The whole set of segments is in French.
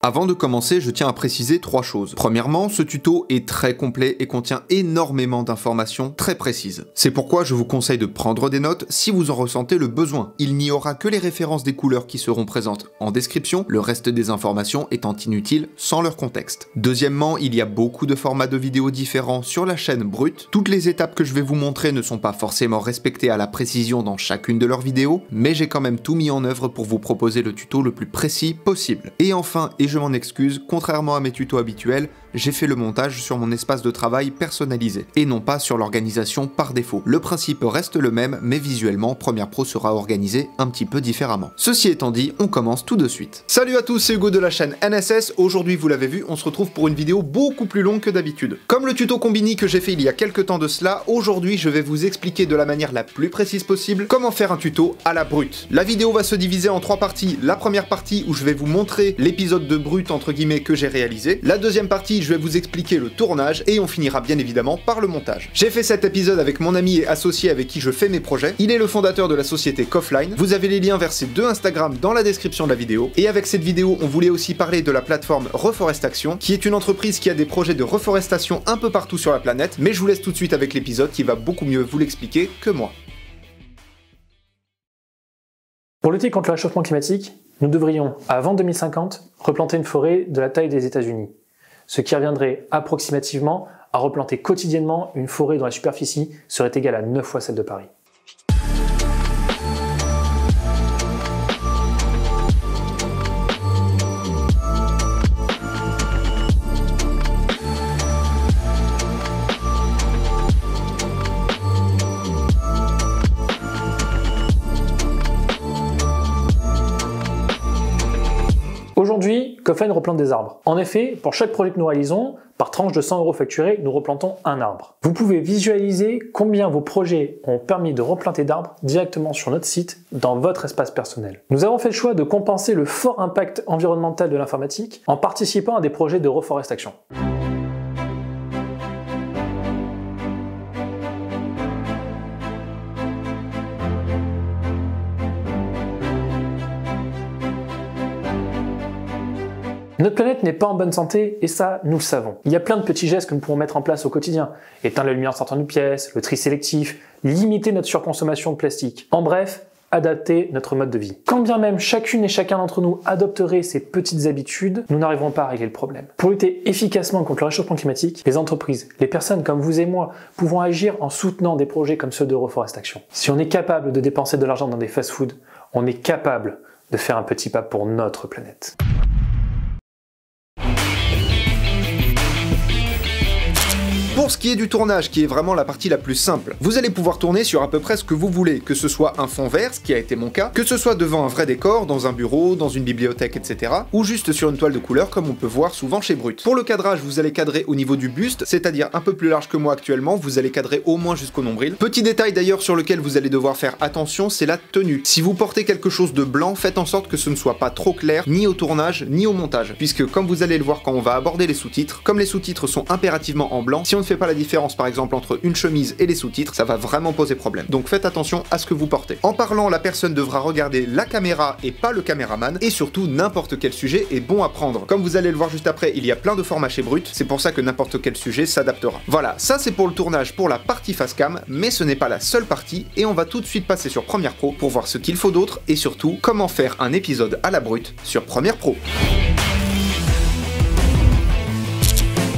Avant de commencer, je tiens à préciser 3 choses. Premièrement, ce tuto est très complet et contient énormément d'informations très précises. C'est pourquoi je vous conseille de prendre des notes si vous en ressentez le besoin. Il n'y aura que les références des couleurs qui seront présentes en description, le reste des informations étant inutiles sans leur contexte. Deuxièmement, il y a beaucoup de formats de vidéos différents sur la chaîne Brut. Toutes les étapes que je vais vous montrer ne sont pas forcément respectées à la précision dans chacune de leurs vidéos, mais j'ai quand même tout mis en œuvre pour vous proposer le tuto le plus précis possible. Et enfin, et je m'en excuse, contrairement à mes tutos habituels, j'ai fait le montage sur mon espace de travail personnalisé, et non pas sur l'organisation par défaut. Le principe reste le même, mais visuellement, Premiere Pro sera organisé un petit peu différemment. Ceci étant dit, on commence tout de suite. Salut à tous, c'est Hugo de la chaîne NSS. Aujourd'hui, vous l'avez vu, on se retrouve pour une vidéo beaucoup plus longue que d'habitude. Comme le tuto Combini que j'ai fait il y a quelques temps de cela, aujourd'hui je vais vous expliquer de la manière la plus précise possible comment faire un tuto à la brute. La vidéo va se diviser en 3 parties. La première partie où je vais vous montrer l'épisode de brut entre guillemets que j'ai réalisé. La deuxième partie, je vais vous expliquer le tournage et on finira bien évidemment par le montage. J'ai fait cet épisode avec mon ami et associé avec qui je fais mes projets. Il est le fondateur de la société Coffline. Vous avez les liens vers ses 2 Instagram dans la description de la vidéo. Et avec cette vidéo, on voulait aussi parler de la plateforme Reforestation, qui est une entreprise qui a des projets de reforestation un peu partout sur la planète, mais je vous laisse tout de suite avec l'épisode qui va beaucoup mieux vous l'expliquer que moi. Pour lutter contre le réchauffement climatique, nous devrions, avant 2050, replanter une forêt de la taille des États-Unis, ce qui reviendrait approximativement à replanter quotidiennement une forêt dont la superficie serait égale à 9 fois celle de Paris. Aujourd'hui, Coffline replante des arbres. En effet, pour chaque projet que nous réalisons, par tranche de 100 € facturés, nous replantons un arbre. Vous pouvez visualiser combien vos projets ont permis de replanter d'arbres directement sur notre site, dans votre espace personnel. Nous avons fait le choix de compenser le fort impact environnemental de l'informatique en participant à des projets de reforestation. Notre planète n'est pas en bonne santé, et ça, nous le savons. Il y a plein de petits gestes que nous pouvons mettre en place au quotidien. Éteindre la lumière en sortant d'une pièce, le tri sélectif, limiter notre surconsommation de plastique. En bref, adapter notre mode de vie. Quand bien même chacune et chacun d'entre nous adopterait ces petites habitudes, nous n'arriverons pas à régler le problème. Pour lutter efficacement contre le réchauffement climatique, les entreprises, les personnes comme vous et moi, pouvons agir en soutenant des projets comme ceux de Reforestation. Si on est capable de dépenser de l'argent dans des fast-foods, on est capable de faire un petit pas pour notre planète. Pour ce qui est du tournage, qui est vraiment la partie la plus simple, vous allez pouvoir tourner sur à peu près ce que vous voulez, que ce soit un fond vert, ce qui a été mon cas, que ce soit devant un vrai décor, dans un bureau, dans une bibliothèque, etc. ou juste sur une toile de couleur comme on peut voir souvent chez Brut. Pour le cadrage, vous allez cadrer au niveau du buste, c'est-à-dire un peu plus large que moi actuellement, vous allez cadrer au moins jusqu'au nombril. Petit détail d'ailleurs sur lequel vous allez devoir faire attention, c'est la tenue. Si vous portez quelque chose de blanc, faites en sorte que ce ne soit pas trop clair, ni au tournage, ni au montage, puisque comme vous allez le voir quand on va aborder les sous-titres, comme les sous-titres sont impérativement en blanc, si on ne fait pas la différence par exemple entre une chemise et les sous-titres, ça va vraiment poser problème. Donc faites attention à ce que vous portez. En parlant, la personne devra regarder la caméra et pas le caméraman, et surtout n'importe quel sujet est bon à prendre. Comme vous allez le voir juste après, il y a plein de formats chez Brut, c'est pour ça que n'importe quel sujet s'adaptera. Voilà, ça c'est pour le tournage, pour la partie face cam, mais ce n'est pas la seule partie, et on va tout de suite passer sur Premiere Pro pour voir ce qu'il faut d'autre, et surtout comment faire un épisode à la brute sur Premiere Pro.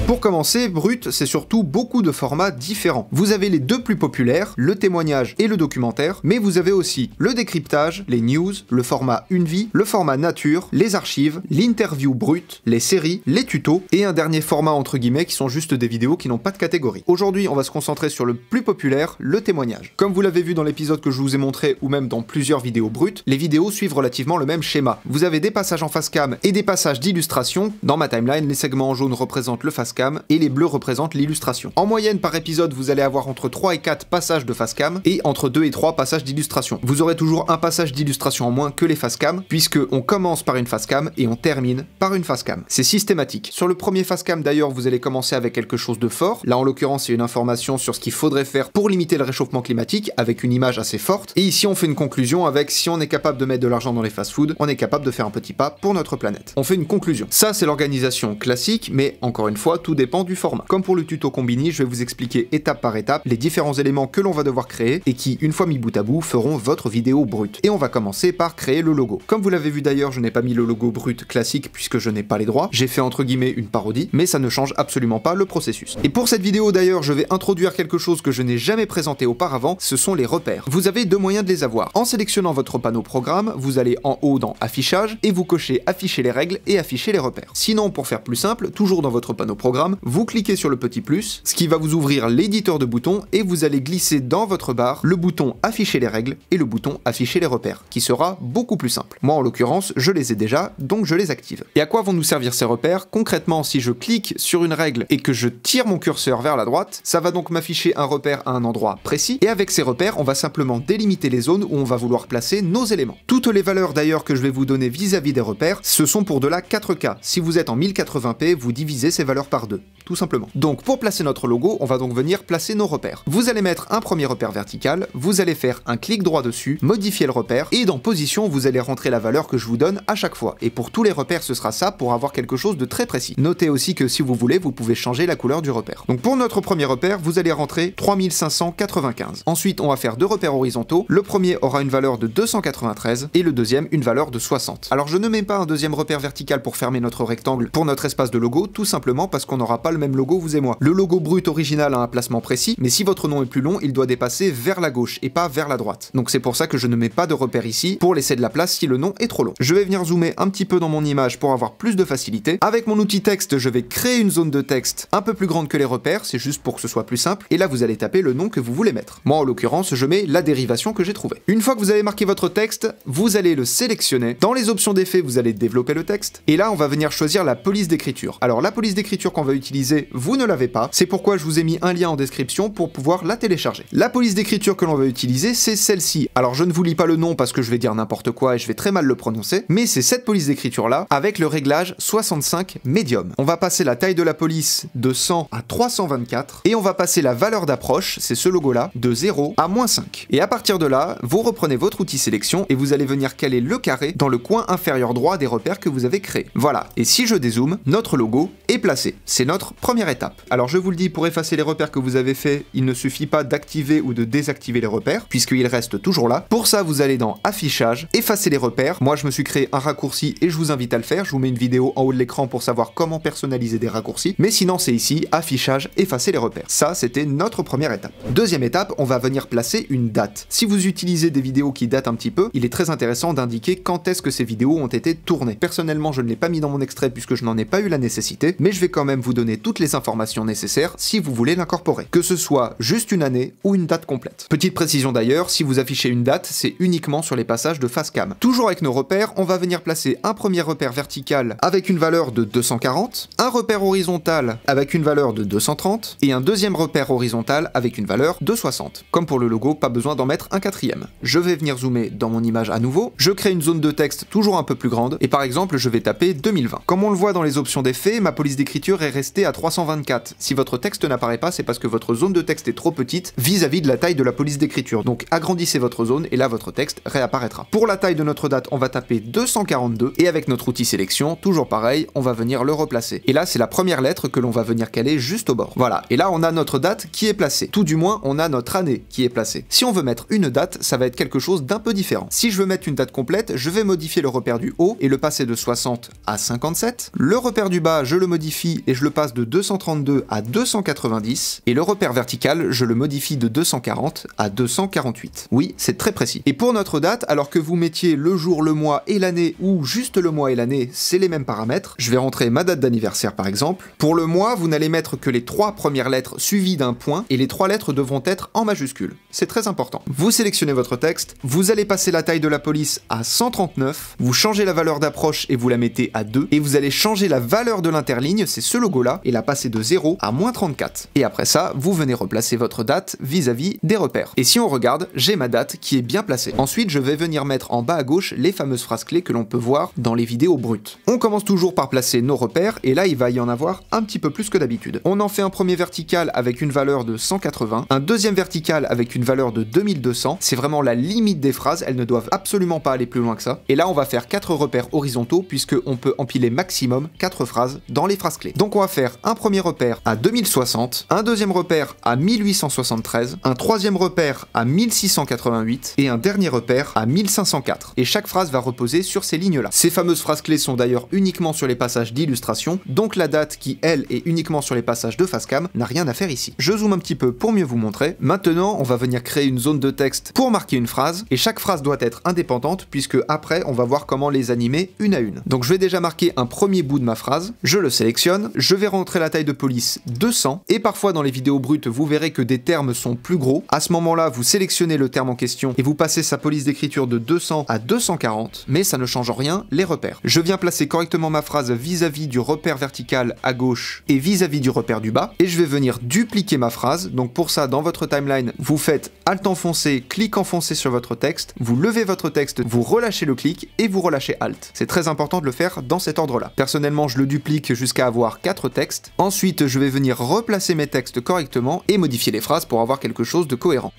Pour commencer, Brut, c'est surtout beaucoup de formats différents. Vous avez les 2 plus populaires, le témoignage et le documentaire, mais vous avez aussi le décryptage, les news, le format Une vie, le format nature, les archives, l'interview brute, les séries, les tutos, et un dernier format entre guillemets qui sont juste des vidéos qui n'ont pas de catégorie. Aujourd'hui, on va se concentrer sur le plus populaire, le témoignage. Comme vous l'avez vu dans l'épisode que je vous ai montré, ou même dans plusieurs vidéos brutes, les vidéos suivent relativement le même schéma. Vous avez des passages en face cam et des passages d'illustration. Dans ma timeline, les segments en jaune représentent le face cam et les bleus représentent l'illustration. En moyenne par épisode, vous allez avoir entre 3 et 4 passages de face cam et entre 2 et 3 passages d'illustration. Vous aurez toujours un passage d'illustration en moins que les face cam, puisque on commence par une face cam et on termine par une face cam. C'est systématique. Sur le premier face cam d'ailleurs, vous allez commencer avec quelque chose de fort. Là en l'occurrence, c'est une information sur ce qu'il faudrait faire pour limiter le réchauffement climatique avec une image assez forte. Et ici on fait une conclusion avec si on est capable de mettre de l'argent dans les fast-food, on est capable de faire un petit pas pour notre planète. On fait une conclusion. Ça c'est l'organisation classique, mais encore une fois, tout dépend du format. Comme pour le tuto Combini, je vais vous expliquer étape par étape les différents éléments que l'on va devoir créer et qui, une fois mis bout à bout, feront votre vidéo brute. Et on va commencer par créer le logo. Comme vous l'avez vu d'ailleurs, je n'ai pas mis le logo brut classique puisque je n'ai pas les droits. J'ai fait entre guillemets une parodie, mais ça ne change absolument pas le processus. Et pour cette vidéo d'ailleurs, je vais introduire quelque chose que je n'ai jamais présenté auparavant, ce sont les repères. Vous avez deux moyens de les avoir. En sélectionnant votre panneau programme, vous allez en haut dans Affichage et vous cochez Afficher les règles et Afficher les repères. Sinon, pour faire plus simple, toujours dans votre panneau programme, vous cliquez sur le petit plus, ce qui va vous ouvrir l'éditeur de boutons et vous allez glisser dans votre barre le bouton Afficher les règles et le bouton Afficher les repères, qui sera beaucoup plus simple. Moi en l'occurrence, je les ai déjà, donc je les active. Et à quoi vont nous servir ces repères? Concrètement, si je clique sur une règle et que je tire mon curseur vers la droite, ça va donc m'afficher un repère à un endroit précis, et avec ces repères, on va simplement délimiter les zones où on va vouloir placer nos éléments. Toutes les valeurs d'ailleurs que je vais vous donner vis-à-vis des repères, ce sont pour de la 4K. Si vous êtes en 1080p, vous divisez ces valeurs par 2, tout simplement. Donc pour placer notre logo, on va donc venir placer nos repères. Vous allez mettre un premier repère vertical, vous allez faire un clic droit dessus, modifier le repère, et dans position, vous allez rentrer la valeur que je vous donne à chaque fois. Et pour tous les repères, ce sera ça pour avoir quelque chose de très précis. Notez aussi que si vous voulez, vous pouvez changer la couleur du repère. Donc pour notre premier repère, vous allez rentrer 3595. Ensuite, on va faire deux repères horizontaux. Le premier aura une valeur de 293 et le deuxième une valeur de 60. Alors je ne mets pas un deuxième repère vertical pour fermer notre rectangle pour notre espace de logo, tout simplement parce qu'on n'aura pas le même logo vous et moi. Le logo brut original a un placement précis, mais si votre nom est plus long, il doit dépasser vers la gauche et pas vers la droite. Donc c'est pour ça que je ne mets pas de repère ici pour laisser de la place si le nom est trop long. Je vais venir zoomer un petit peu dans mon image pour avoir plus de facilité. Avec mon outil texte, je vais créer une zone de texte un peu plus grande que les repères, c'est juste pour que ce soit plus simple, et là vous allez taper le nom que vous voulez mettre. Moi en l'occurrence, je mets la dérivation que j'ai trouvée. Une fois que vous avez marqué votre texte, vous allez le sélectionner. Dans les options d'effet, vous allez développer le texte, et là on va venir choisir la police d'écriture. Alors la police d'écriture qu'on va utiliser, vous ne l'avez pas, c'est pourquoi je vous ai mis un lien en description pour pouvoir la télécharger. La police d'écriture que l'on va utiliser, c'est celle-ci. Alors je ne vous lis pas le nom parce que je vais dire n'importe quoi et je vais très mal le prononcer, mais c'est cette police d'écriture là, avec le réglage 65 médium. On va passer la taille de la police de 100 à 324, et on va passer la valeur d'approche, c'est ce logo là, de 0 à -5. Et à partir de là, vous reprenez votre outil sélection et vous allez venir caler le carré dans le coin inférieur droit des repères que vous avez créés. Voilà, et si je dézoome, notre logo est placé. C'est notre première étape. Alors je vous le dis, pour effacer les repères que vous avez faits, il ne suffit pas d'activer ou de désactiver les repères, puisqu'ils restent toujours là. Pour ça, vous allez dans Affichage, effacer les repères. Moi, je me suis créé un raccourci et je vous invite à le faire. Je vous mets une vidéo en haut de l'écran pour savoir comment personnaliser des raccourcis. Mais sinon, c'est ici, Affichage, effacer les repères. Ça, c'était notre première étape. Deuxième étape, on va venir placer une date. Si vous utilisez des vidéos qui datent un petit peu, il est très intéressant d'indiquer quand est-ce que ces vidéos ont été tournées. Personnellement, je ne l'ai pas mis dans mon extrait puisque je n'en ai pas eu la nécessité, mais je vais quand même vous donner toutes les informations nécessaires si vous voulez l'incorporer. Que ce soit juste une année ou une date complète. Petite précision d'ailleurs, si vous affichez une date, c'est uniquement sur les passages de face cam. Toujours avec nos repères, on va venir placer un premier repère vertical avec une valeur de 240, un repère horizontal avec une valeur de 230, et un deuxième repère horizontal avec une valeur de 60. Comme pour le logo, pas besoin d'en mettre un quatrième. Je vais venir zoomer dans mon image à nouveau, je crée une zone de texte toujours un peu plus grande, et par exemple, je vais taper 2020. Comme on le voit dans les options d'effet, ma police d'écriture est restée à 324. Si votre texte n'apparaît pas, c'est parce que votre zone de texte est trop petite vis-à-vis de la taille de la police d'écriture. Donc agrandissez votre zone et là votre texte réapparaîtra. Pour la taille de notre date, on va taper 242 et avec notre outil sélection, toujours pareil, on va venir le replacer. Et là, c'est la première lettre que l'on va venir caler juste au bord. Voilà, et là on a notre date qui est placée. Tout du moins, on a notre année qui est placée. Si on veut mettre une date, ça va être quelque chose d'un peu différent. Si je veux mettre une date complète, je vais modifier le repère du haut et le passer de 60 à 57. Le repère du bas, je le modifie et je le passe de 232 à 290. Et le repère vertical, je le modifie de 240 à 248. Oui, c'est très précis. Et pour notre date, alors que vous mettiez le jour, le mois et l'année, ou juste le mois et l'année, c'est les mêmes paramètres. Je vais rentrer ma date d'anniversaire par exemple. Pour le mois, vous n'allez mettre que les 3 premières lettres suivies d'un point, et les 3 lettres devront être en majuscule. C'est très important. Vous sélectionnez votre texte, vous allez passer la taille de la police à 139, vous changez la valeur d'approche et vous la mettez à 2, et vous allez changer la valeur de l'interligne, c'est ce logo là et la passer de 0 à -34. Et après ça, vous venez replacer votre date vis-à-vis des repères. Et si on regarde, j'ai ma date qui est bien placée. Ensuite, je vais venir mettre en bas à gauche les fameuses phrases clés que l'on peut voir dans les vidéos brutes. On commence toujours par placer nos repères et là, il va y en avoir un petit peu plus que d'habitude. On en fait un premier vertical avec une valeur de 180, un deuxième vertical avec une valeur de 2200. C'est vraiment la limite des phrases, elles ne doivent absolument pas aller plus loin que ça. Et là, on va faire 4 repères horizontaux puisqu'on peut empiler maximum 4 phrases dans les phrases clés. Donc on va faire un premier repère à 2060, un deuxième repère à 1873, un troisième repère à 1688 et un dernier repère à 1504. Et chaque phrase va reposer sur ces lignes-là. Ces fameuses phrases clés sont d'ailleurs uniquement sur les passages d'illustration, donc la date qui, elle, est uniquement sur les passages de facecam n'a rien à faire ici. Je zoome un petit peu pour mieux vous montrer. Maintenant, on va venir créer une zone de texte pour marquer une phrase, et chaque phrase doit être indépendante, puisque après, on va voir comment les animer une à une. Donc je vais déjà marquer un premier bout de ma phrase, je le sélectionne, je vais rentrer la taille de police 200, et parfois dans les vidéos brutes, vous verrez que des termes sont plus gros. À ce moment-là, vous sélectionnez le terme en question, et vous passez sa police d'écriture de 200 à 240, mais ça ne change rien les repères. Je viens placer correctement ma phrase vis-à-vis du repère vertical à gauche et vis-à-vis du repère du bas, et je vais venir dupliquer ma phrase. Donc pour ça, dans votre timeline, vous faites Alt enfoncé, clic enfoncé sur votre texte, vous levez votre texte, vous relâchez le clic et vous relâchez Alt. C'est très important de le faire dans cet ordre-là. Personnellement, je le duplique jusqu'à avoir 4 textes. Ensuite, je vais venir replacer mes textes correctement et modifier les phrases pour avoir quelque chose de cohérent.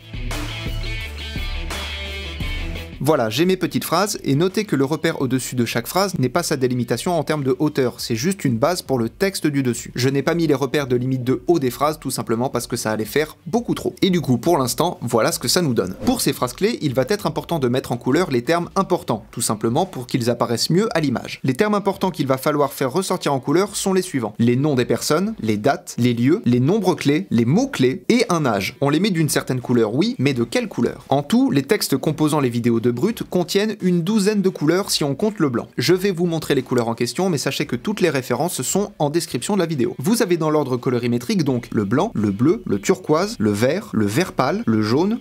Voilà, j'ai mes petites phrases, et notez que le repère au-dessus de chaque phrase n'est pas sa délimitation en termes de hauteur, c'est juste une base pour le texte du dessus. Je n'ai pas mis les repères de limite de haut des phrases, tout simplement parce que ça allait faire beaucoup trop. Et du coup, pour l'instant, voilà ce que ça nous donne. Pour ces phrases clés, il va être important de mettre en couleur les termes importants, tout simplement pour qu'ils apparaissent mieux à l'image. Les termes importants qu'il va falloir faire ressortir en couleur sont les suivants: les noms des personnes, les dates, les lieux, les nombres clés, les mots clés et un âge. On les met d'une certaine couleur, oui, mais de quelle couleur? En tout, les textes composant les vidéos de brut contiennent une douzaine de couleurs si on compte le blanc. Je vais vous montrer les couleurs en question, mais sachez que toutes les références sont en description de la vidéo. Vous avez dans l'ordre colorimétrique donc le blanc, le bleu, le turquoise, le vert pâle, le jaune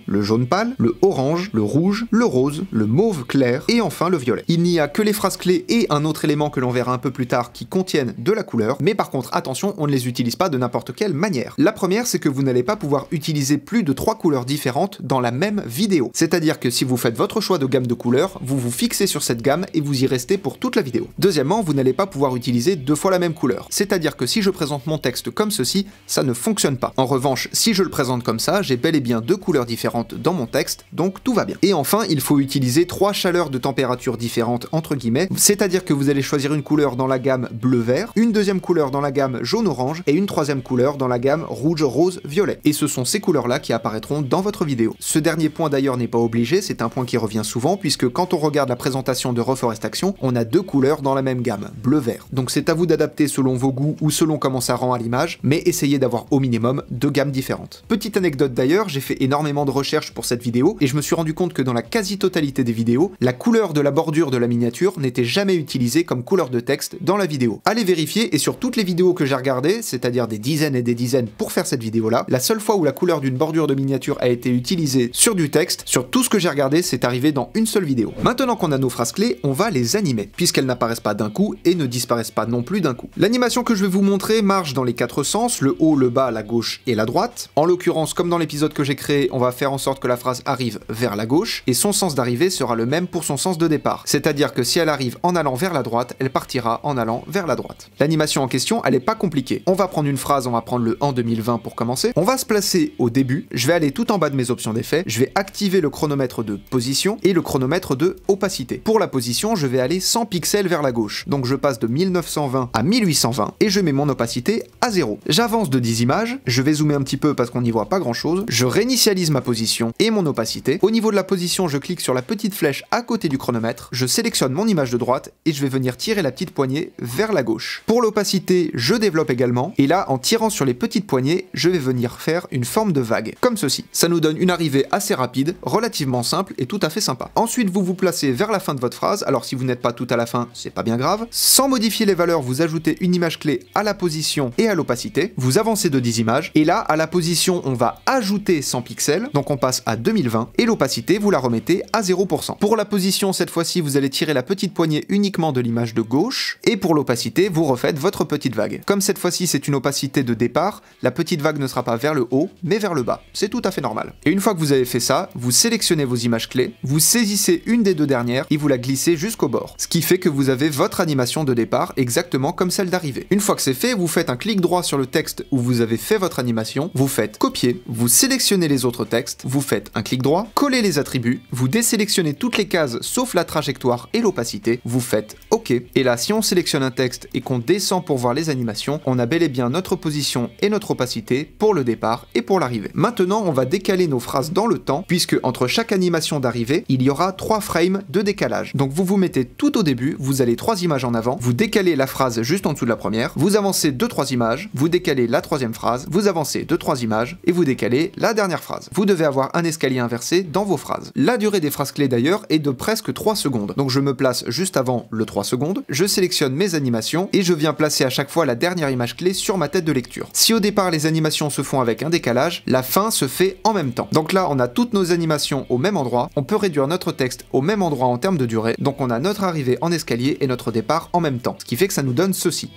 pâle, le orange, le rouge, le rose, le mauve clair et enfin le violet. Il n'y a que les phrases clés et un autre élément que l'on verra un peu plus tard qui contiennent de la couleur, mais par contre attention, on ne les utilise pas de n'importe quelle manière. La première, c'est que vous n'allez pas pouvoir utiliser plus de 3 couleurs différentes dans la même vidéo. C'est-à-dire que si vous faites votre choix de gamme de couleurs, vous vous fixez sur cette gamme et vous y restez pour toute la vidéo. Deuxièmement, vous n'allez pas pouvoir utiliser 2 fois la même couleur. C'est-à-dire que si je présente mon texte comme ceci, ça ne fonctionne pas. En revanche, si je le présente comme ça, j'ai bel et bien 2 couleurs différentes dans mon texte, donc tout va bien. Et enfin, il faut utiliser 3 chaleurs de température différentes entre guillemets, c'est-à-dire que vous allez choisir une couleur dans la gamme bleu-vert, une deuxième couleur dans la gamme jaune-orange et une troisième couleur dans la gamme rouge-rose-violet. Et ce sont ces couleurs-là qui apparaîtront dans votre vidéo. Ce dernier point d'ailleurs n'est pas obligé, c'est un point qui revient souvent, puisque quand on regarde la présentation de Reforestation, on a 2 couleurs dans la même gamme, bleu-vert. Donc c'est à vous d'adapter selon vos goûts ou selon comment ça rend à l'image, mais essayez d'avoir au minimum 2 gammes différentes. Petite anecdote d'ailleurs, j'ai fait énormément de recherches pour cette vidéo, et je me suis rendu compte que dans la quasi-totalité des vidéos, la couleur de la bordure de la miniature n'était jamais utilisée comme couleur de texte dans la vidéo. Allez vérifier, et sur toutes les vidéos que j'ai regardées, c'est-à-dire des dizaines et des dizaines pour faire cette vidéo-là, la seule fois où la couleur d'une bordure de miniature a été utilisée sur du texte, sur tout ce que j'ai regardé, c'est arrivé dans une seule vidéo. Maintenant qu'on a nos phrases clés, on va les animer, puisqu'elles n'apparaissent pas d'un coup et ne disparaissent pas non plus d'un coup. L'animation que je vais vous montrer marche dans les 4 sens, le haut, le bas, la gauche et la droite. En l'occurrence, comme dans l'épisode que j'ai créé, on va faire en sorte que la phrase arrive vers la gauche, et son sens d'arrivée sera le même pour son sens de départ. C'est-à-dire que si elle arrive en allant vers la droite, elle partira en allant vers la droite. L'animation en question, elle est pas compliquée. On va prendre une phrase, on va prendre le en 2020 pour commencer. On va se placer au début, je vais aller tout en bas de mes options d'effet, je vais activer le chronomètre de position et le chronomètre de opacité. Pour la position, je vais aller 100 pixels vers la gauche. Donc je passe de 1920 à 1820 et je mets mon opacité à 0. J'avance de 10 images, je vais zoomer un petit peu parce qu'on n'y voit pas grand chose, je réinitialise ma position et mon opacité. Au niveau de la position, je clique sur la petite flèche à côté du chronomètre, je sélectionne mon image de droite et je vais venir tirer la petite poignée vers la gauche. Pour l'opacité, je développe également, et là, en tirant sur les petites poignées, je vais venir faire une forme de vague, comme ceci. Ça nous donne une arrivée assez rapide, relativement simple et tout à fait sympa. sympa. Ensuite, vous vous placez vers la fin de votre phrase, alors si vous n'êtes pas tout à la fin, c'est pas bien grave. Sans modifier les valeurs, vous ajoutez une image clé à la position et à l'opacité, vous avancez de 10 images, et là, à la position, on va ajouter 100 pixels, donc on passe à 2020, et l'opacité, vous la remettez à 0%. Pour la position, cette fois-ci, vous allez tirer la petite poignée uniquement de l'image de gauche, et pour l'opacité, vous refaites votre petite vague. Comme cette fois-ci, c'est une opacité de départ, la petite vague ne sera pas vers le haut, mais vers le bas. C'est tout à fait normal. Et une fois que vous avez fait ça, vous sélectionnez vos images clés, vous saisissez une des deux dernières, et vous la glissez jusqu'au bord. Ce qui fait que vous avez votre animation de départ exactement comme celle d'arrivée. Une fois que c'est fait, vous faites un clic droit sur le texte où vous avez fait votre animation, vous faites copier, vous sélectionnez les autres textes, vous faites un clic droit, collez les attributs, vous désélectionnez toutes les cases sauf la trajectoire et l'opacité, vous faites OK. Et là, si on sélectionne un texte et qu'on descend pour voir les animations, on a bel et bien notre position et notre opacité pour le départ et pour l'arrivée. Maintenant, on va décaler nos phrases dans le temps, puisque entre chaque animation d'arrivée, il y aura 3 frames de décalage. Donc vous vous mettez tout au début, vous allez 3 images en avant, vous décalez la phrase juste en dessous de la première, vous avancez 2-3 images, vous décalez la troisième phrase, vous avancez 2-3 images, et vous décalez la dernière phrase. Vous devez avoir un escalier inversé dans vos phrases. La durée des phrases clés d'ailleurs est de presque 3 secondes. Donc je me place juste avant le 3 secondes, je sélectionne mes animations, et je viens placer à chaque fois la dernière image clé sur ma tête de lecture. Si au départ les animations se font avec un décalage, la fin se fait en même temps. Donc là on a toutes nos animations au même endroit, on peut réduire notre texte au même endroit en termes de durée, donc on a notre arrivée en escalier et notre départ en même temps, ce qui fait que ça nous donne ceci.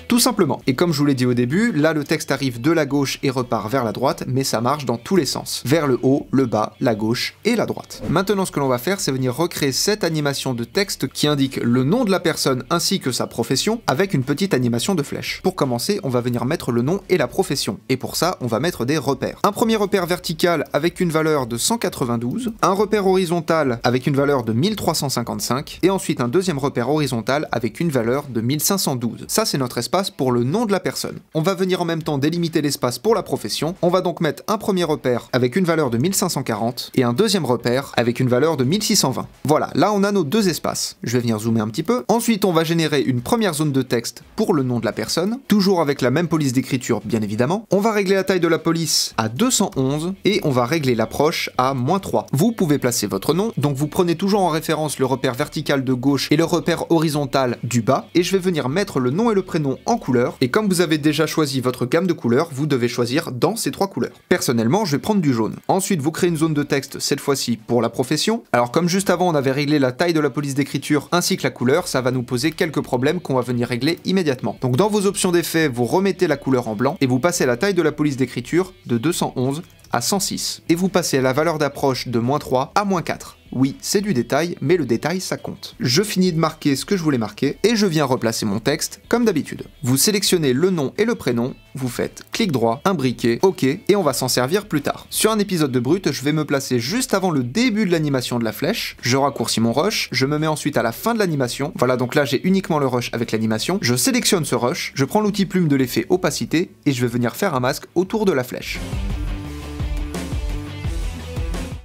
Tout simplement. Et comme je vous l'ai dit au début, là le texte arrive de la gauche et repart vers la droite, mais ça marche dans tous les sens. Vers le haut, le bas, la gauche et la droite. Maintenant ce que l'on va faire, c'est venir recréer cette animation de texte qui indique le nom de la personne ainsi que sa profession avec une petite animation de flèche. Pour commencer, on va venir mettre le nom et la profession. Et pour ça, on va mettre des repères. Un premier repère vertical avec une valeur de 192, un repère horizontal avec une valeur de 1355, et ensuite un deuxième repère horizontal avec une valeur de 1512. Ça c'est notre espace pour le nom de la personne. On va venir en même temps délimiter l'espace pour la profession. On va donc mettre un premier repère avec une valeur de 1540 et un deuxième repère avec une valeur de 1620. Voilà, là on a nos deux espaces. Je vais venir zoomer un petit peu. Ensuite, on va générer une première zone de texte pour le nom de la personne, toujours avec la même police d'écriture bien évidemment. On va régler la taille de la police à 211 et on va régler l'approche à -3. Vous pouvez placer votre nom, donc vous prenez toujours en référence le repère vertical de gauche et le repère horizontal du bas, et je vais venir mettre le nom et le prénom en couleur, et comme vous avez déjà choisi votre gamme de couleurs, vous devez choisir dans ces 3 couleurs. Personnellement, je vais prendre du jaune. Ensuite, vous créez une zone de texte, cette fois-ci pour la profession. Alors comme juste avant, on avait réglé la taille de la police d'écriture ainsi que la couleur, ça va nous poser quelques problèmes qu'on va venir régler immédiatement. Donc dans vos options d'effet, vous remettez la couleur en blanc, et vous passez la taille de la police d'écriture de 211 à 106. Et vous passez la valeur d'approche de -3 à -4. Oui, c'est du détail, mais le détail, ça compte. Je finis de marquer ce que je voulais marquer, et je viens replacer mon texte, comme d'habitude. Vous sélectionnez le nom et le prénom, vous faites clic droit, imbriquer, OK, et on va s'en servir plus tard. Sur un épisode de Brut, je vais me placer juste avant le début de l'animation de la flèche, je raccourcis mon rush, je me mets ensuite à la fin de l'animation, voilà, donc là j'ai uniquement le rush avec l'animation, je sélectionne ce rush, je prends l'outil plume de l'effet opacité, et je vais venir faire un masque autour de la flèche.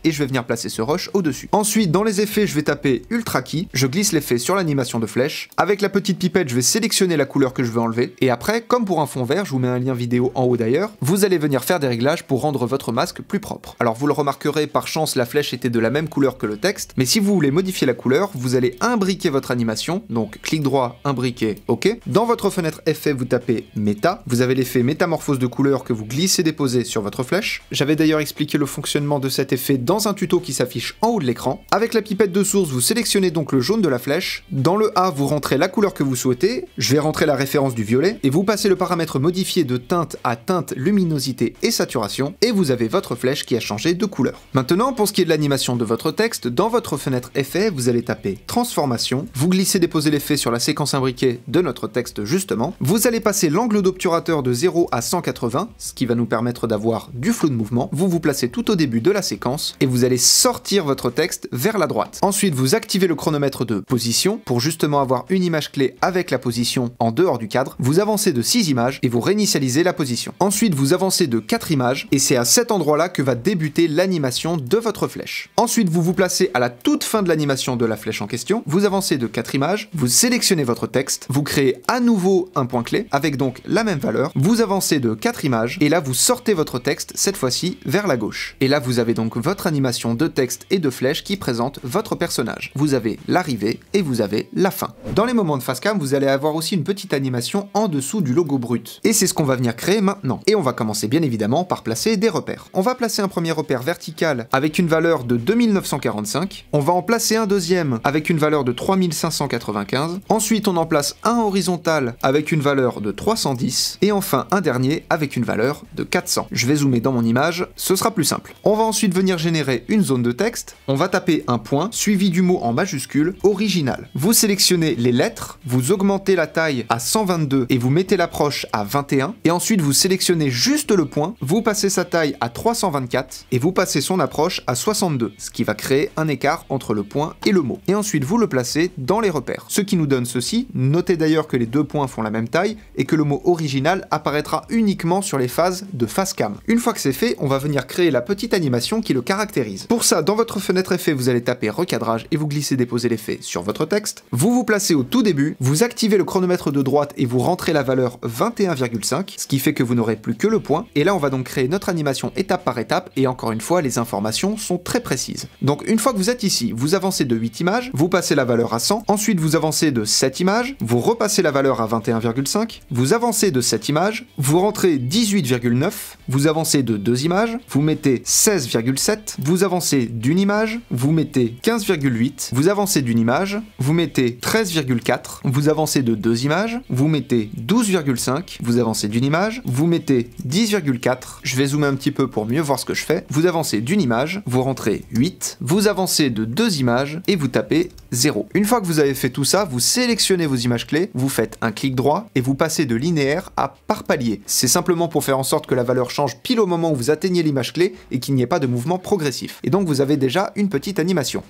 Et je vais venir placer ce rush au-dessus. Ensuite, dans les effets, je vais taper Ultra Key, je glisse l'effet sur l'animation de flèche. Avec la petite pipette, je vais sélectionner la couleur que je veux enlever. Et après, comme pour un fond vert, je vous mets un lien vidéo en haut d'ailleurs, vous allez venir faire des réglages pour rendre votre masque plus propre. Alors vous le remarquerez, par chance, la flèche était de la même couleur que le texte, mais si vous voulez modifier la couleur, vous allez imbriquer votre animation, donc clic droit, imbriquer, OK. Dans votre fenêtre effet, vous tapez Méta, vous avez l'effet métamorphose de couleur que vous glissez-déposez sur votre flèche. J'avais d'ailleurs expliqué le fonctionnement de cet effet dans un tuto qui s'affiche en haut de l'écran. Avec la pipette de source, vous sélectionnez donc le jaune de la flèche. Dans le A, vous rentrez la couleur que vous souhaitez. Je vais rentrer la référence du violet. Et vous passez le paramètre modifié de teinte à teinte, luminosité et saturation. Et vous avez votre flèche qui a changé de couleur. Maintenant, pour ce qui est de l'animation de votre texte, dans votre fenêtre effet, vous allez taper transformation. Vous glissez-déposez l'effet sur la séquence imbriquée de notre texte justement. Vous allez passer l'angle d'obturateur de 0 à 180, ce qui va nous permettre d'avoir du flou de mouvement. Vous vous placez tout au début de la séquence et vous allez sortir votre texte vers la droite. Ensuite, vous activez le chronomètre de position pour justement avoir une image clé avec la position en dehors du cadre. Vous avancez de 6 images et vous réinitialisez la position. Ensuite, vous avancez de 4 images et c'est à cet endroit-là que va débuter l'animation de votre flèche. Ensuite, vous vous placez à la toute fin de l'animation de la flèche en question. Vous avancez de 4 images, vous sélectionnez votre texte, vous créez à nouveau un point clé avec donc la même valeur. Vous avancez de 4 images et là, vous sortez votre texte cette fois-ci vers la gauche. Et là, vous avez donc votre animation de texte et de flèche qui présente votre personnage. Vous avez l'arrivée et vous avez la fin. Dans les moments de facecam, vous allez avoir aussi une petite animation en dessous du logo brut. Et c'est ce qu'on va venir créer maintenant. Et on va commencer bien évidemment par placer des repères. On va placer un premier repère vertical avec une valeur de 2945. On va en placer un deuxième avec une valeur de 3595. Ensuite, on en place un horizontal avec une valeur de 310. Et enfin, un dernier avec une valeur de 400. Je vais zoomer dans mon image, ce sera plus simple. On va ensuite venir générer une zone de texte. On va taper un point suivi du mot en majuscule original. Vous sélectionnez les lettres, vous augmentez la taille à 122 et vous mettez l'approche à 21. Et ensuite, vous sélectionnez juste le point, vous passez sa taille à 324 et vous passez son approche à 62, ce qui va créer un écart entre le point et le mot. Et ensuite, vous le placez dans les repères. Ce qui nous donne ceci. Notez d'ailleurs que les deux points font la même taille et que le mot original apparaîtra uniquement sur les phases de facecam. Une fois que c'est fait, on va venir créer la petite animation qui le caractérise. Pour ça, dans votre fenêtre effet, vous allez taper recadrage et vous glissez déposer l'effet sur votre texte. Vous vous placez au tout début, vous activez le chronomètre de droite et vous rentrez la valeur 21,5, ce qui fait que vous n'aurez plus que le point. Et là, on va donc créer notre animation étape par étape et encore une fois, les informations sont très précises. Donc une fois que vous êtes ici, vous avancez de 8 images, vous passez la valeur à 100, ensuite vous avancez de 7 images, vous repassez la valeur à 21,5, vous avancez de 7 images, vous rentrez 18,9, vous avancez de 2 images, vous mettez 16,7, vous avancez d'une image, vous mettez 15,8, vous avancez d'une image, vous mettez 13,4, vous avancez de 2 images, vous mettez 12,5, vous avancez d'une image, vous mettez 10,4, je vais zoomer un petit peu pour mieux voir ce que je fais, vous avancez d'une image, vous rentrez 8, vous avancez de 2 images et vous tapez 0. Une fois que vous avez fait tout ça, vous sélectionnez vos images clés, vous faites un clic droit et vous passez de linéaire à par palier. C'est simplement pour faire en sorte que la valeur change pile au moment où vous atteignez l'image clé et qu'il n'y ait pas de mouvement progressif. Et donc vous avez déjà une petite animation.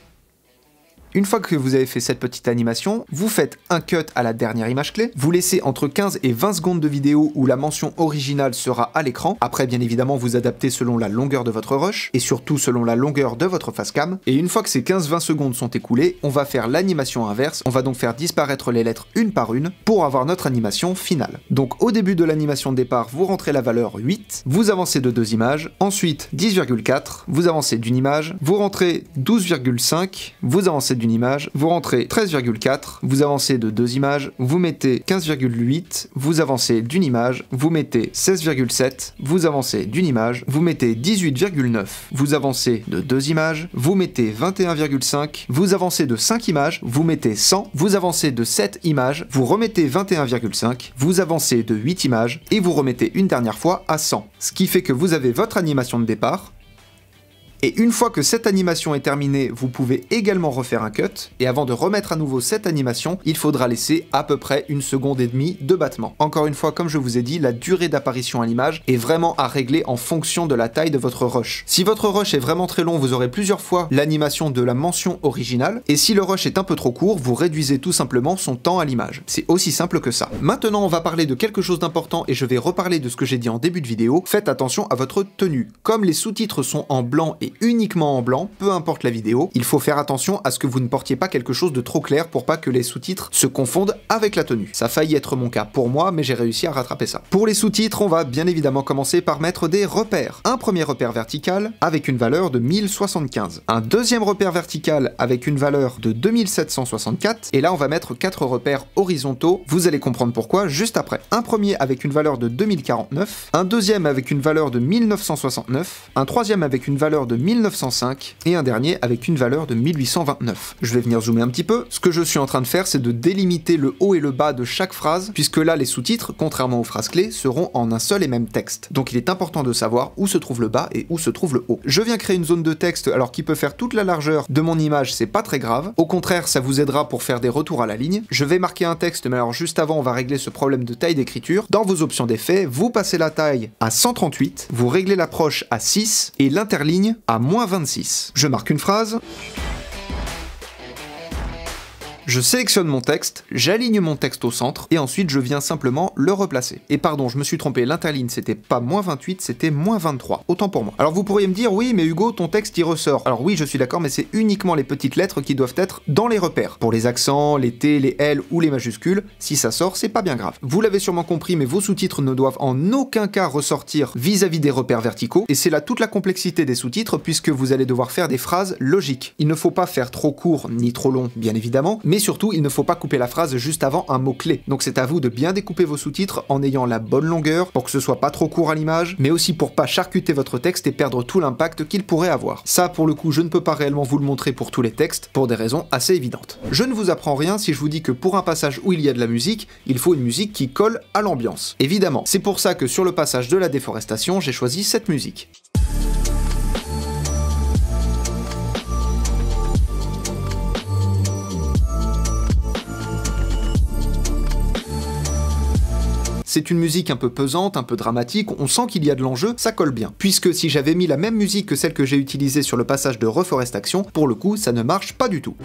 Une fois que vous avez fait cette petite animation, vous faites un cut à la dernière image clé, vous laissez entre 15 et 20 secondes de vidéo où la mention originale sera à l'écran. Après, bien évidemment, vous adaptez selon la longueur de votre rush et surtout selon la longueur de votre facecam. Et une fois que ces 15-20 secondes sont écoulées, on va faire l'animation inverse. On va donc faire disparaître les lettres une par une pour avoir notre animation finale. Donc au début de l'animation de départ, vous rentrez la valeur 8, vous avancez de 2 images, ensuite 10,4, vous avancez d'une image, vous rentrez 12,5, vous avancez d'une image, vous rentrez 13,4, vous avancez de 2 images, vous mettez 15,8, vous avancez d'une image, vous mettez 16,7, vous avancez d'une image, vous mettez 18,9, vous avancez de 2 images, vous mettez 21,5, vous avancez de 5 images, vous mettez 100, vous avancez de 7 images, vous remettez 21,5, vous avancez de 8 images et vous remettez une dernière fois à 100. Ce qui fait que vous avez votre animation de départ. Et une fois que cette animation est terminée, vous pouvez également refaire un cut, et avant de remettre à nouveau cette animation, il faudra laisser à peu près 1,5 seconde de battement. Encore une fois, comme je vous ai dit, la durée d'apparition à l'image est vraiment à régler en fonction de la taille de votre rush. Si votre rush est vraiment très long, vous aurez plusieurs fois l'animation de la mention originale, et si le rush est un peu trop court, vous réduisez tout simplement son temps à l'image. C'est aussi simple que ça. Maintenant, on va parler de quelque chose d'important, et je vais reparler de ce que j'ai dit en début de vidéo. Faites attention à votre tenue. Comme les sous-titres sont en blanc et uniquement en blanc, peu importe la vidéo, il faut faire attention à ce que vous ne portiez pas quelque chose de trop clair pour pas que les sous-titres se confondent avec la tenue. Ça a failli être mon cas pour moi, mais j'ai réussi à rattraper ça. Pour les sous-titres, on va bien évidemment commencer par mettre des repères. Un premier repère vertical avec une valeur de 1075. Un deuxième repère vertical avec une valeur de 2764. Et là, on va mettre 4 repères horizontaux. Vous allez comprendre pourquoi juste après. Un premier avec une valeur de 2049. Un deuxième avec une valeur de 1969. Un troisième avec une valeur de 1905 et un dernier avec une valeur de 1829. Je vais venir zoomer un petit peu. Ce que je suis en train de faire, c'est de délimiter le haut et le bas de chaque phrase, puisque là, les sous-titres, contrairement aux phrases clés, seront en un seul et même texte. Donc il est important de savoir où se trouve le bas et où se trouve le haut. Je viens créer une zone de texte, alors qui peut faire toute la largeur de mon image, c'est pas très grave. Au contraire, ça vous aidera pour faire des retours à la ligne. Je vais marquer un texte, mais alors juste avant, on va régler ce problème de taille d'écriture. Dans vos options d'effets, vous passez la taille à 138, vous réglez l'approche à 6 et l'interligne à -26. Je marque une phrase. Je sélectionne mon texte, j'aligne mon texte au centre, et ensuite je viens simplement le replacer. Et pardon, je me suis trompé, l'interligne c'était pas -28, c'était -23, autant pour moi. Alors vous pourriez me dire, oui mais Hugo, ton texte il ressort. Alors oui, je suis d'accord, mais c'est uniquement les petites lettres qui doivent être dans les repères. Pour les accents, les T, les L ou les majuscules, si ça sort, c'est pas bien grave. Vous l'avez sûrement compris, mais vos sous-titres ne doivent en aucun cas ressortir vis-à-vis des repères verticaux, et c'est là toute la complexité des sous-titres, puisque vous allez devoir faire des phrases logiques. Il ne faut pas faire trop court ni trop long, bien évidemment, mais surtout, il ne faut pas couper la phrase juste avant un mot-clé. Donc c'est à vous de bien découper vos sous-titres en ayant la bonne longueur, pour que ce soit pas trop court à l'image, mais aussi pour pas charcuter votre texte et perdre tout l'impact qu'il pourrait avoir. Ça, pour le coup, je ne peux pas réellement vous le montrer pour tous les textes, pour des raisons assez évidentes. Je ne vous apprends rien si je vous dis que pour un passage où il y a de la musique, il faut une musique qui colle à l'ambiance. Évidemment, c'est pour ça que sur le passage de la déforestation, j'ai choisi cette musique. C'est une musique un peu pesante, un peu dramatique, on sent qu'il y a de l'enjeu, ça colle bien. Puisque si j'avais mis la même musique que celle que j'ai utilisée sur le passage de reforestation, pour le coup, ça ne marche pas du tout.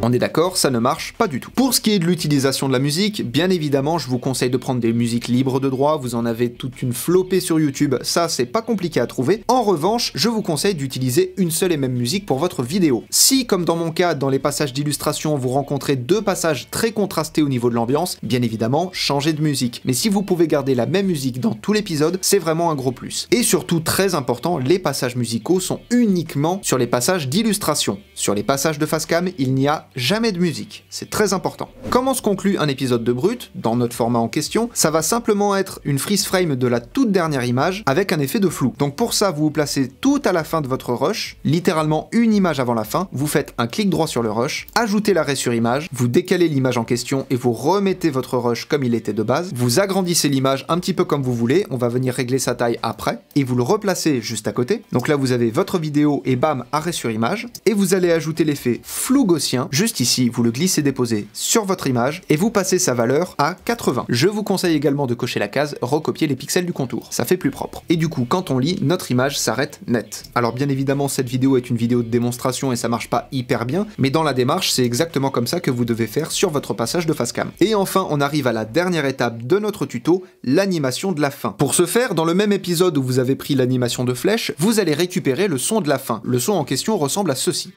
On est d'accord, ça ne marche pas du tout. Pour ce qui est de l'utilisation de la musique, bien évidemment, je vous conseille de prendre des musiques libres de droit, vous en avez toute une flopée sur YouTube, ça c'est pas compliqué à trouver. En revanche, je vous conseille d'utiliser une seule et même musique pour votre vidéo. Si, comme dans mon cas, dans les passages d'illustration, vous rencontrez deux passages très contrastés au niveau de l'ambiance, bien évidemment, changez de musique. Mais si vous pouvez garder la même musique dans tout l'épisode, c'est vraiment un gros plus. Et surtout, très important, les passages musicaux sont uniquement sur les passages d'illustration. Sur les passages de facecam, il n'y a jamais de musique, c'est très important. Comment se conclut un épisode de Brut, dans notre format en question? Ça va simplement être une freeze frame de la toute dernière image avec un effet de flou. Donc pour ça, vous vous placez tout à la fin de votre rush, littéralement une image avant la fin, vous faites un clic droit sur le rush, ajoutez l'arrêt sur image, vous décalez l'image en question et vous remettez votre rush comme il était de base, vous agrandissez l'image un petit peu comme vous voulez, on va venir régler sa taille après, et vous le replacez juste à côté. Donc là vous avez votre vidéo et bam, arrêt sur image, et vous allez ajouter l'effet flou gaussien, juste ici, vous le glissez-déposez sur votre image et vous passez sa valeur à 80. Je vous conseille également de cocher la case recopier les pixels du contour, ça fait plus propre. Et du coup, quand on lit, notre image s'arrête net. Alors bien évidemment, cette vidéo est une vidéo de démonstration et ça marche pas hyper bien, mais dans la démarche, c'est exactement comme ça que vous devez faire sur votre passage de facecam. Et enfin, on arrive à la dernière étape de notre tuto, l'animation de la fin. Pour ce faire, dans le même épisode où vous avez pris l'animation de flèche, vous allez récupérer le son de la fin. Le son en question ressemble à ceci.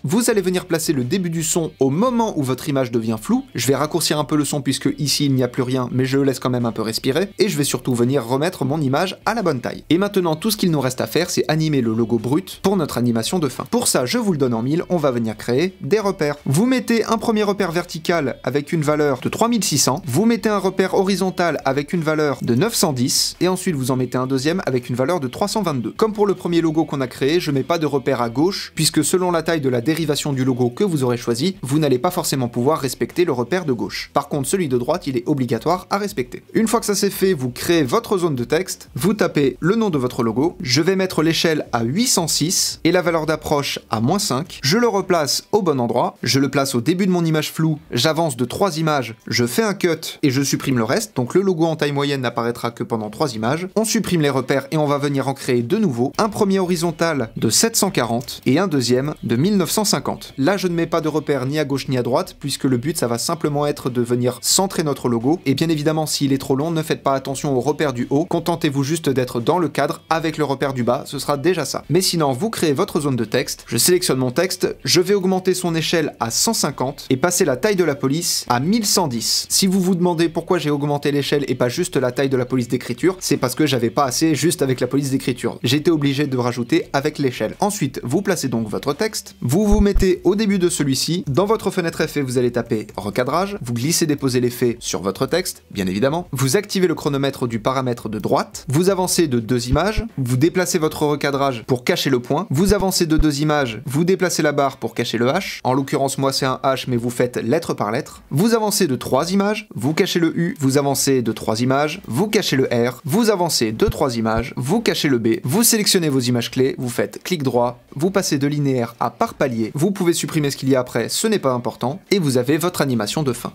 Vous allez venir placer le début du son au moment où votre image devient floue. Je vais raccourcir un peu le son puisque ici il n'y a plus rien, mais je le laisse quand même un peu respirer. Et je vais surtout venir remettre mon image à la bonne taille. Et maintenant, tout ce qu'il nous reste à faire, c'est animer le logo brut pour notre animation de fin. Pour ça, je vous le donne en 1000, on va venir créer des repères. Vous mettez un premier repère vertical avec une valeur de 3600. Vous mettez un repère horizontal avec une valeur de 910. Et ensuite, vous en mettez un deuxième avec une valeur de 322. Comme pour le premier logo qu'on a créé, je mets pas de repère à gauche, puisque selon la taille de la dérivation du logo que vous aurez choisi, vous n'allez pas forcément pouvoir respecter le repère de gauche. Par contre, celui de droite, il est obligatoire à respecter. Une fois que ça c'est fait, vous créez votre zone de texte, vous tapez le nom de votre logo, je vais mettre l'échelle à 806 et la valeur d'approche à -5, je le replace au bon endroit, je le place au début de mon image floue, j'avance de 3 images, je fais un cut et je supprime le reste, donc le logo en taille moyenne n'apparaîtra que pendant 3 images, on supprime les repères et on va venir en créer de nouveau, un premier horizontal de 740 et un deuxième de 1950. Là, je ne mets pas de repère ni à gauche ni à droite, puisque le but, ça va simplement être de venir centrer notre logo. Et bien évidemment, s'il est trop long, ne faites pas attention au repère du haut. Contentez-vous juste d'être dans le cadre avec le repère du bas, ce sera déjà ça. Mais sinon, vous créez votre zone de texte. Je sélectionne mon texte, je vais augmenter son échelle à 150 et passer la taille de la police à 1110. Si vous vous demandez pourquoi j'ai augmenté l'échelle et pas juste la taille de la police d'écriture, c'est parce que j'avais pas assez juste avec la police d'écriture. J'étais obligé de rajouter avec l'échelle. Ensuite, vous placez donc votre texte, vous mettez au début de celui-ci, dans votre fenêtre effet, vous allez taper recadrage, vous glissez-déposez l'effet sur votre texte, bien évidemment, vous activez le chronomètre du paramètre de droite, vous avancez de 2 images, vous déplacez votre recadrage pour cacher le point, vous avancez de 2 images, vous déplacez la barre pour cacher le H, en l'occurrence moi c'est un H mais vous faites lettre par lettre, vous avancez de 3 images, vous cachez le U, vous avancez de 3 images, vous cachez le R, vous avancez de 3 images, vous cachez le B, vous sélectionnez vos images clés, vous faites clic droit, vous passez de linéaire à par palier, palier. Vous pouvez supprimer ce qu'il y a après, ce n'est pas important, et vous avez votre animation de fin.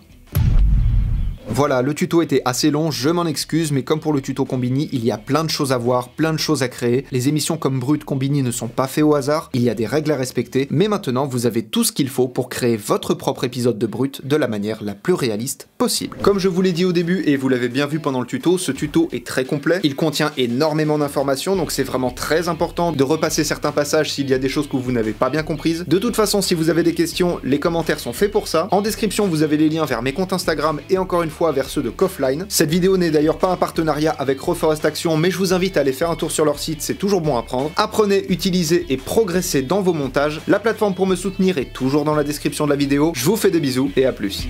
Voilà, le tuto était assez long, je m'en excuse, mais comme pour le tuto Combini, il y a plein de choses à voir, plein de choses à créer. Les émissions comme Brut, Combini ne sont pas faites au hasard, il y a des règles à respecter, mais maintenant vous avez tout ce qu'il faut pour créer votre propre épisode de Brut de la manière la plus réaliste possible. Comme je vous l'ai dit au début, et vous l'avez bien vu pendant le tuto, ce tuto est très complet, il contient énormément d'informations, donc c'est vraiment très important de repasser certains passages s'il y a des choses que vous n'avez pas bien comprises. De toute façon, si vous avez des questions, les commentaires sont faits pour ça. En description, vous avez les liens vers mes comptes Instagram et encore une fois vers ceux de Coffline. Cette vidéo n'est d'ailleurs pas un partenariat avec Reforest Action, mais je vous invite à aller faire un tour sur leur site, c'est toujours bon à prendre. Apprenez, utilisez et progressez dans vos montages. La plateforme pour me soutenir est toujours dans la description de la vidéo. Je vous fais des bisous et à plus.